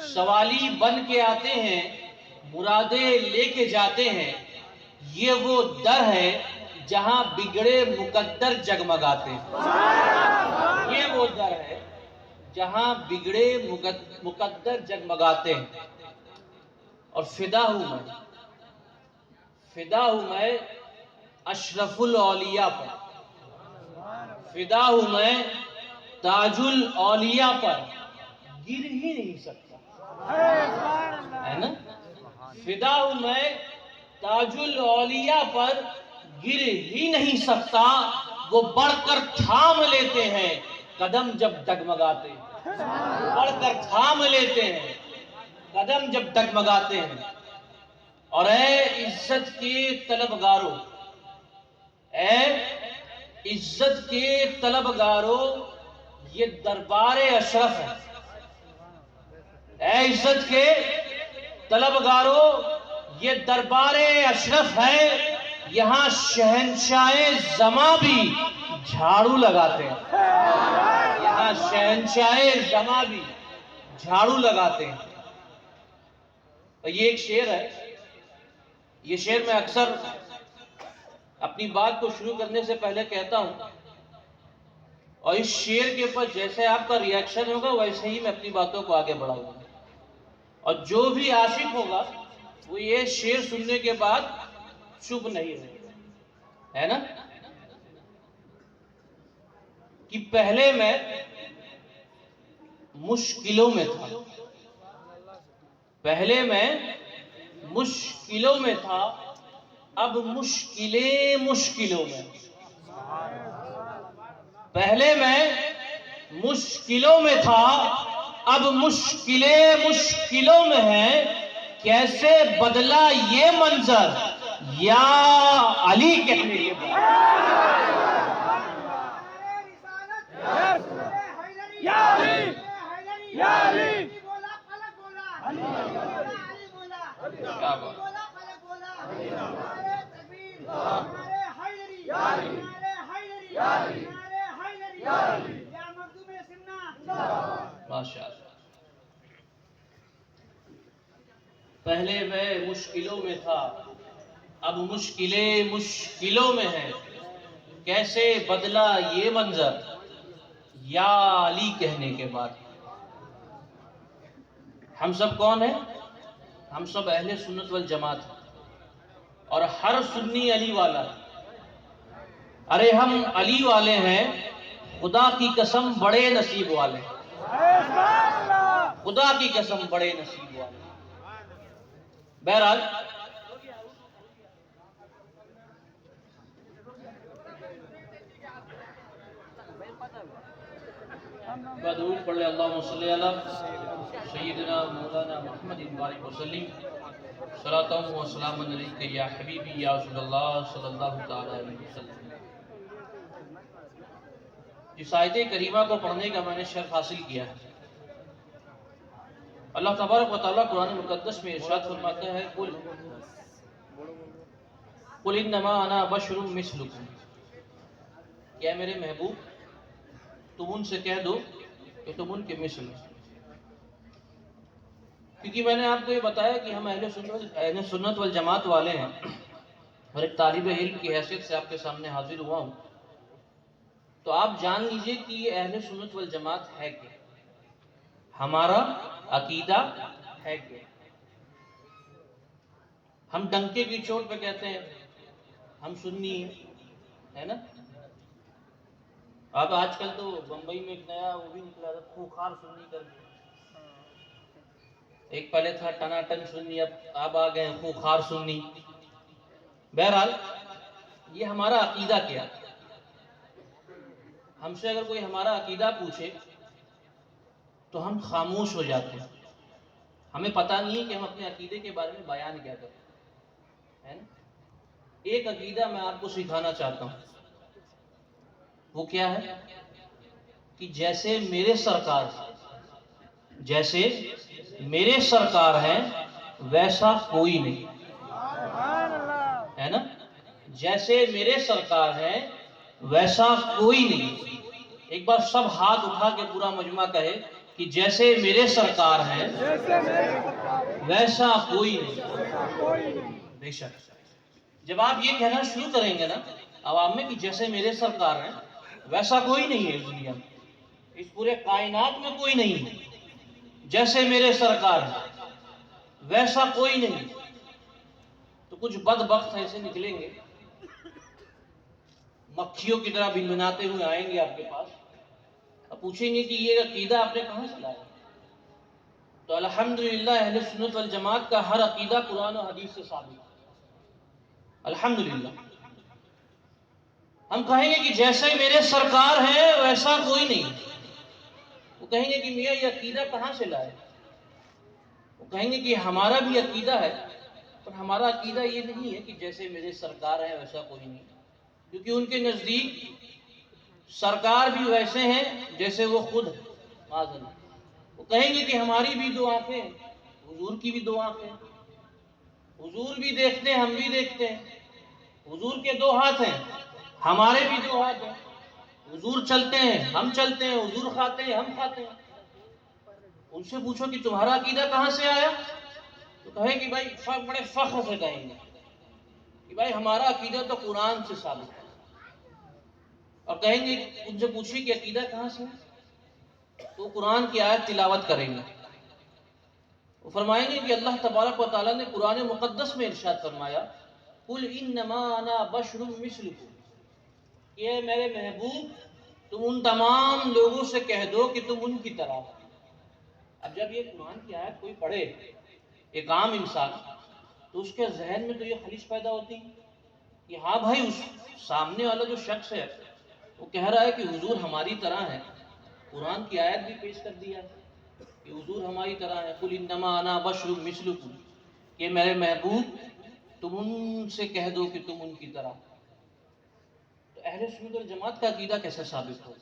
سوالی بن کے آتے ہیں، مرادیں لے کے جاتے ہیں، یہ وہ در ہے جہاں بگڑے مقدر جگمگاتے ہیں۔ یہ وہ در ہے جہاں بگڑے مقدر جگمگاتے ہیں۔ اور فدا ہوں میں اشرف الاولیاء پر، فدا ہوں میں تاج الاولیاء پر، گر ہی نہیں سکتا، ہے نا؟ فدا ہوں میں تاج الاولیاء پر، گر ہی نہیں سکتا، وہ بڑھ کر تھام لیتے ہیں قدم جب ڈگمگاتے ہیں، بڑھ کر تھام لیتے ہیں قدم جب ڈگمگاتے ہیں۔ اور اے عزت کے طلبگاروں، اے عزت کے طلبگاروں، یہ دربار اشرف ہے۔ اے عزت کے طلبگاروں، یہ دربار اشرف ہے، یہاں شہنشاہ زماں بھی جھاڑو لگاتے ہیں، یہاں شہنشاہ زماں بھی جھاڑو لگاتے ہیں۔ اور یہ ایک شعر ہے، یہ شعر میں اکثر اپنی بات کو شروع کرنے سے پہلے کہتا ہوں، اور اس شعر کے اوپر جیسے آپ کا ری ایکشن ہوگا ویسے ہی میں اپنی باتوں کو آگے بڑھاؤں گا۔ اور جو بھی عاشق ہوگا وہ یہ شعر سننے کے بعد چپ نہیں رہے گا، ہے نا؟ کہ پہلے میں مشکلوں میں تھا، پہلے میں مشکلوں میں تھا، اب مشکلوں میں، پہلے میں مشکلوں میں تھا، اب مشکلوں میں ہے، کیسے بدلا یہ منظر یا علی کہنے کے بعد۔ ماشاءاللہ۔ پہلے میں مشکلوں میں تھا، اب مشکلوں میں ہے، کیسے بدلا یہ منظر یا علی کہنے کے بعد۔ ہم سب کون ہیں؟ ہم سب اہل سنت والجماعت ہیں، اور ہر سنی علی والا ہے۔ ارے ہم علی والے ہیں، خدا کی قسم بڑے نصیب والے ہیں، خدا کی قسم بڑے نصیب والے ہیں۔ بہرحال درود پڑھ لے، اللہم صلی علی سیدنا مولانا محمد وآلہ وسلم، صلاۃ و سلام علیک یا حبیبی یا رسول اللہ صلی اللہ تعالی علیہ وسلم۔ اس آیت کریمہ کو پڑھنے کا میں نے شرف حاصل کیا ہے۔ اللہ تبارک و تعالیٰ قرآن مقدس میں ارشاد فرماتا ہے، قل انما انا بشر مثلکم، کیا میرے محبوب تم ان سے کہہ دو کہ تم ان کے مثل ہو۔ کیونکہ میں نے آپ کو یہ بتایا کہ ہم اہل سنت والجماعت والے ہیں، اور ایک طالب علم کی حیثیت سے آپ کے سامنے حاضر ہوا ہوں، تو آپ جان لیجئے کہ یہ اہل سنت والجماعت ہے کیا، ہمارا عقیدہ ہے کیا۔ ہم ڈنکے کی چوٹ پہ کہتے ہیں ہم سنی ہیں، ہے نا؟ اب آج کل تو بمبئی میں ایک نیا وہ بھی نکلا تھا، خوخار سنی کر کے، ایک پہلے تھا ٹناٹن سنی، اب آ گئے خوخار سنی۔ بہرحال یہ ہمارا عقیدہ کیا، ہم سے اگر کوئی ہمارا عقیدہ پوچھے تو ہم خاموش ہو جاتے ہیں، ہمیں پتہ نہیں ہے کہ ہم اپنے عقیدے کے بارے میں بیان کیا کرتے ہیں، ہے نا؟ ایک عقیدہ میں آپ کو سکھانا چاہتا ہوں، وہ کیا ہے کہ جیسے میرے سرکار ہیں ویسا کوئی نہیں، ہے نا؟ جیسے میرے سرکار ہیں ویسا کوئی نہیں۔ ایک بار سب ہاتھ اٹھا کے پورا مجمع کہے کہ جیسے میرے سرکار ہیں ویسا کوئی نہیں. بے شک جب آپ یہ کہنا شروع کریں گے نا عوام میں کہ جیسے میرے سرکار ہیں ویسا کوئی نہیں ہے اس دنیا میں, اس پورے کائنات میں کوئی نہیں ہے جیسے میرے سرکار ہیں ویسا کوئی نہیں, تو کچھ بدبخت ایسے نکلیں گے مکھیوں کی طرح بنبناتے ہوئے آئیں گے آپ کے پاس, اب پوچھیں گے کہ یہ عقیدہ آپ نے کہاں سے لایا؟ تو الحمدللہ اہل سنت والجماعت کا ہر عقیدہ قرآن و حدیث سے ثابت ہے. الحمدللہ ہم کہیں گے کہ جیسے میرے سرکار ہیں ویسا کوئی نہیں. وہ کہیں گے کہ میاں یہ عقیدہ کہاں سے لائے؟ وہ کہیں گے کہ ہمارا بھی عقیدہ ہے, پر ہمارا عقیدہ یہ نہیں ہے کہ جیسے میرے سرکار ہیں ویسا کوئی نہیں, کیونکہ ان کے نزدیک سرکار بھی ویسے ہیں جیسے وہ خود ہیں. معاذ اللہ. وہ کہیں گے کہ ہماری بھی دو آنکھیں ہیں, حضور کی بھی دو آنکھیں ہیں, حضور بھی دیکھتے ہیں ہم بھی دیکھتے ہیں, حضور کے دو ہاتھ ہیں ہمارے بھی دو ہاتھ ہیں, حضور چلتے ہیں ہم چلتے ہیں, حضور کھاتے ہیں ہم کھاتے ہیں. ان سے پوچھو کہ تمہارا عقیدہ کہاں سے آیا؟ تو کہیں کہ بھائی بڑے فخر سے کہیں گے کہ بھائی ہمارا عقیدہ تو قرآن سے ثابت ہے. اور کہیں گے ان سے پوچھیے کہ عقیدہ کہاں سے ہے, تو قرآن کی آیت تلاوت کریں گے. وہ فرمائیں گے کہ اللہ تبارک و تعالیٰ نے قرآن مقدس میں ارشاد فرمایا قُلْ إِنَّمَا أَنَا بَشْرٌ مِثْلُكُمْ, کہ میرے محبوب تم ان تمام لوگوں سے کہہ دو کہ تم ان کی طرح ہو. اب جب یہ قرآن کی آیت کوئی پڑھے ایک عام انسان, تو اس کے ذہن میں تو یہ خلیج پیدا ہوتی کہ ہاں بھائی اس سامنے والا جو شخص ہے وہ کہہ رہا ہے کہ حضور ہماری طرح ہے, قرآن کی آیت بھی پیش کر دیا کہ حضور ہماری طرح ہے. قُلْ إِنَّمَا أَنَا بَشْرٌ مِثْلُكُمْ, کہ میرے محبوب تم ان سے کہہ دو کہ تم ان کی طرح. تو اہل سنت والجماعت کا عقیدہ کیسے ثابت ہو؟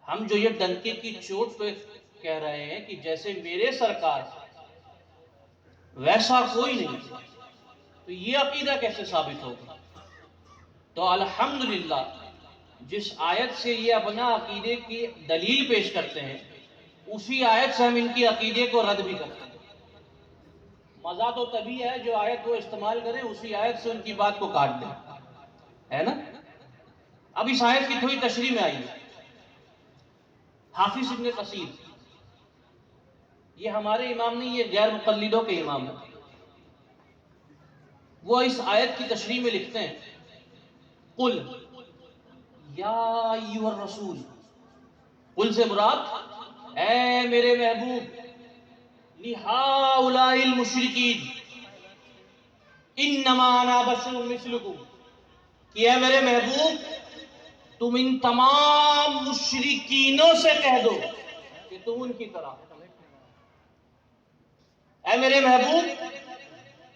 ہم جو یہ ڈنکے کی چوٹ پہ کہہ رہے ہیں کہ جیسے میرے سرکار ویسا کوئی نہیں, تو یہ عقیدہ کیسے ثابت ہوگا؟ تو الحمدللہ جس آیت سے یہ اپنا عقیدے کی دلیل پیش کرتے ہیں اسی آیت سے ہم ان کی عقیدے کو رد بھی کرتے ہیں. مزہ تو تبھی ہے جو آیت وہ استعمال کریں اسی آیت سے ان کی بات کو کاٹ دیں, ہے نا. اب اس آیت کی تھوڑی تشریح میں آئی. حافظ ابن کثیر, یہ ہمارے امام نہیں, یہ غیر مقلدوں کے امام ہیں. وہ اس آیت کی تشریح میں لکھتے ہیں قُلْ یا ایھا الرسول, قل سے مراد اے میرے محبوب, لِہَؤُلَاءِ الْمُشْرِكِينَ اِنَّمَا أَنَا بَشَرٌ مِثْلُكُمْ, کہ اے میرے محبوب تم ان تمام مشرکینوں سے کہہ دو کہ تم ان کی طرح. اے میرے محبوب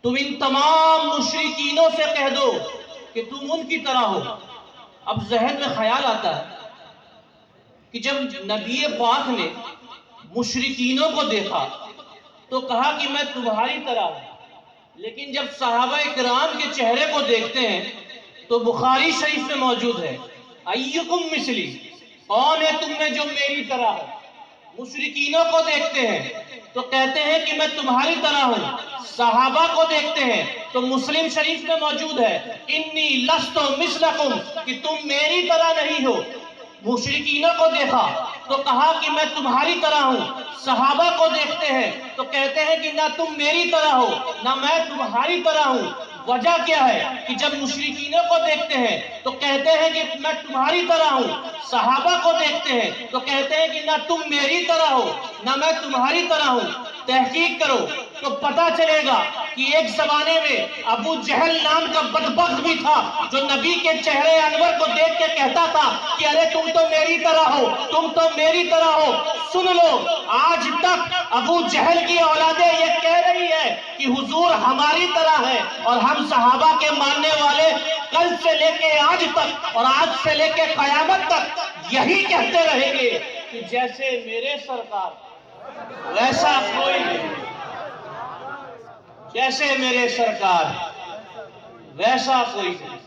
تم ان تمام مشرکینوں سے کہہ دو کہ تم ان کی طرح ہو. اب ذہن میں خیال آتا ہے کہ جب نبی پاک نے مشرکینوں کو دیکھا تو کہا کہ میں تمہاری طرح ہوں, لیکن جب صحابہ کرام کے چہرے کو دیکھتے ہیں تو بخاری شریف میں موجود ہے ایکم مثلی, کون ہے تم میں جو میری طرح ہے. مشرکینوں کو دیکھتے ہیں تو کہتے ہیں کہ میں تمہاری طرح ہوں, صحابہ کو دیکھتے ہیں تو مسلم شریف میں موجود ہے انی لست مثلکم, کہ تم میری طرح نہیں ہو. مشرکینوں کو دیکھا تو کہا کہ میں تمہاری طرح ہوں, صحابہ کو دیکھتے ہیں تو کہتے ہیں کہ نہ تم میری طرح ہو نہ میں تمہاری طرح ہوں. وجہ کیا ہے کہ جب مشرکینوں کو دیکھتے ہیں تو کہتے ہیں کہ میں تمہاری طرح ہوں, صحابہ کو دیکھتے ہیں تو کہتے ہیں کہ نہ تم میری طرح ہو نہ میں تمہاری طرح ہوں. تحقیق کرو تو پتا چلے گا کہ ایک زمانے میں ابو جہل نام کا بدبخت بھی تھا جو نبی کے چہرے انور کو دیکھ کے کہتا تھا کہ ارے تم تو میری طرح ہو, تم تو میری طرح ہو. سن لو, آج تک ابو جہل کی اولادیں یہ کہہ رہی ہے کہ حضور ہماری طرح ہے, اور ہم صحابہ کے ماننے والے کل سے لے کے آج تک اور آج سے لے کے قیامت تک یہی کہتے رہیں گے کہ جیسے میرے سرکار ویسا کوئی نہیں, جیسے میرے سرکار ویسا کوئی نہیں.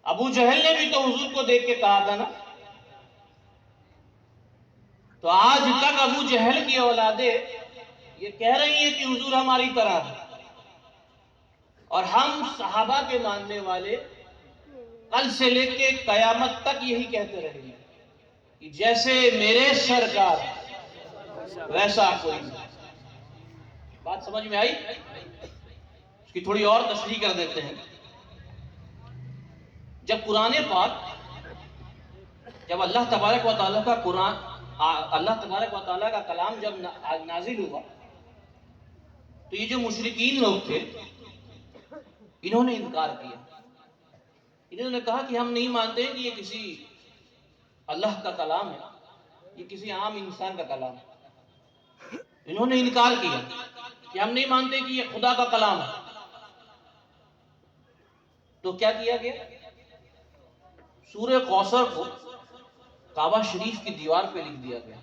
ابو جہل نے بھی تو حضور کو دیکھ کے کہا تھا نا تو آج تک ابو جہل کی اولادیں یہ کہہ رہی ہیں کہ حضور ہماری طرح ہے، اور ہم صحابہ کے ماننے والے کل سے لے کے قیامت تک یہی کہتے رہیں گے کہ جیسے میرے سرکار ویسا کوئی نہیں۔ بات سمجھ میں آئی؟ اس کی تھوڑی اور تشریح کر دیتے ہیں۔ جب قرآن پاک، جب اللہ تبارک و تعالیٰ کا قرآن، اللہ تبارک و تعالیٰ کا کلام جب نازل ہوا، تو یہ جو مشرکین لوگ تھے انہوں نے انکار کیا۔ انہوں نے کہا کہ ہم نہیں مانتے کہ یہ کسی اللہ کا کلام ہے، یہ کسی عام انسان کا کلام ہے۔ انہوں نے انکار کیا کہ ہم نہیں مانتے کہ یہ خدا کا کلام ہے۔ تو کیا کیا گیا؟ سورہ کوثر کو کعبہ شریف کی دیوار پہ لکھ دیا گیا،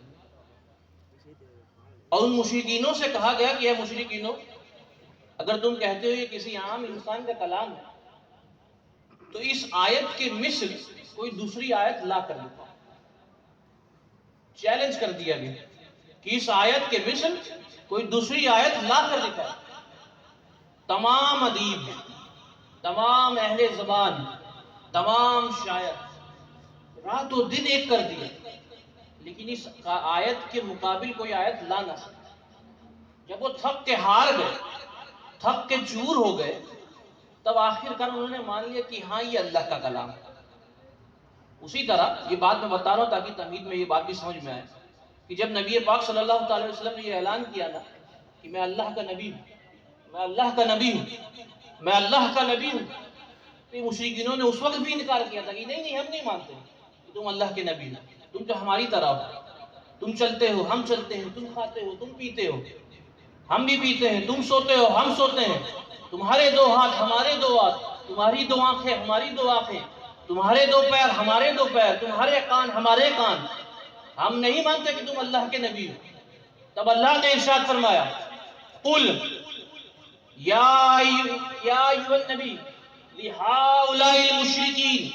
اور ان مشرکینوں سے کہا گیا کہ اے مشرکینوں، اگر تم کہتے ہو یہ کسی عام انسان کا کلام ہے تو اس آیت کے مثل کوئی دوسری آیت لا کر دکھاؤ۔ چیلنج کر دیا گیا کہ اس آیت کے مثل کوئی دوسری آیت لا کر دکھاؤ۔ تمام ادیب، تمام اہل زبان، تمام شاعر رات و دن ایک کر دیے، لیکن اس آیت کے مقابل کوئی آیت لا نہ سکے۔ جب وہ تھک کے ہار گئے، تھک کے چور ہو گئے، تب آخر کار انہوں نے مان لیا کہ ہاں یہ اللہ کا کلام ہے۔ اسی طرح یہ بات میں بتا رہا ہوں تاکہ تمہید میں یہ بات بھی سمجھ میں آئے کہ جب نبی پاک صلی اللہ علیہ وسلم نے یہ اعلان کیا نا کہ میں اللہ کا نبی ہوں، میں اللہ کا نبی ہوں، میں اللہ کا نبی ہوں، تو مشرکینوں نے اس وقت بھی انکار کیا تھا کہ نہیں ہم نہیں مانتے کہ تم اللہ کے نبی ہو، تم تو ہماری طرح ہو، تم چلتے ہو ہم چلتے ہیں، تم کھاتے ہو تم پیتے ہو ہم بھی پیتے ہیں، تم سوتے ہو ہم سوتے ہیں، تمہارے دو ہاتھ ہمارے دو ہاتھ، تمہاری دو آنکھیں ہماری دو آنکھیں، تمہارے دو پیر ہمارے دو پیر، تمہارے کان ہمارے کان، ہم نہیں مانتے کہ تم اللہ کے نبی ہو۔ تب اللہ نے ارشاد فرمایا قل یا ایھا النبی لہؤلاء المشرکین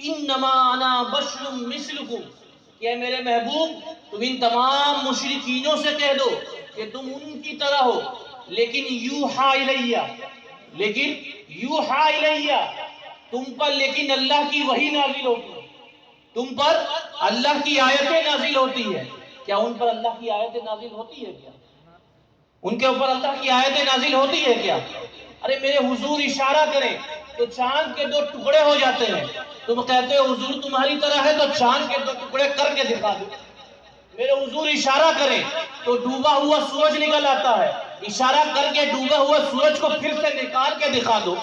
انما انا بشر مثلکم، کہ میرے محبوب تم ان تمام مشرکینوں سے کہہ دو کہ تم ان کی طرح ہو، لیکن یوحا الیہ، تم پر لیکن اللہ کی وحی نازل ہوتی ہے، تم پر اللہ کی آیتیں نازل ہوتی ہے۔ کیا ان پر اللہ کی آیتیں نازل ہوتی ہے؟ کیا ان کے اوپر اللہ کی آیتیں نازل ہوتی ہے کیا؟ ارے میرے حضور اشارہ کریں تو چاند کے دو ٹکڑے ہو جاتے ہیں، تم کہتے ہو حضور تمہاری طرح ہے تو چاند کے دو ٹکڑے کر کے دکھا دو۔ میرے حضور اشارہ کریں تو ڈوبا ہوا سورج نکل آتا ہے، اشارہ کر کے ڈوبا ہوا سورج کو پھر سے نکال کے دکھا دو۔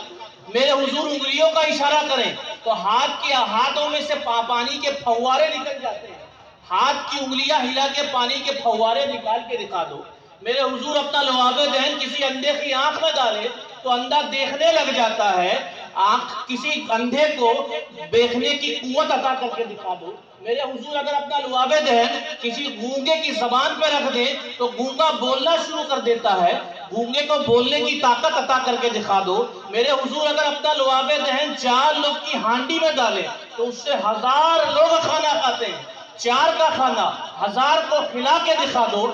میرے حضور انگلیوں کا اشارہ کریں تو ہاتھوں میں سے پانی کے پھوارے نکل جاتے ہیں، ہاتھ کی انگلیاں ہلا کے پانی کے پھوارے نکال کے دکھا دو۔ میرے حضور اپنا لعاب دہن کسی اندھے کی آنکھ میں ڈالے تو اندھا دیکھنے لگ جاتا ہے، کسی اندھے کو دیکھنے کی قوت عطا کر کے دکھا دو۔ میرے حضور اگر اپنا لعاب دہن کسی گونگے کی زبان پہ رکھ دیں تو گونگا بولنا شروع کر دیتا ہے، گونگے کو بولنے کی طاقت عطا کر کے دکھا دو۔ میرے حضور اگر اپنا لعاب دہن 4 لوگ کی ہانڈی میں ڈالے تو اس سے 1000 لوگ کھانا کھاتے ہیں، 4 کا کھانا 1000 کو کھلا کے دکھا دو۔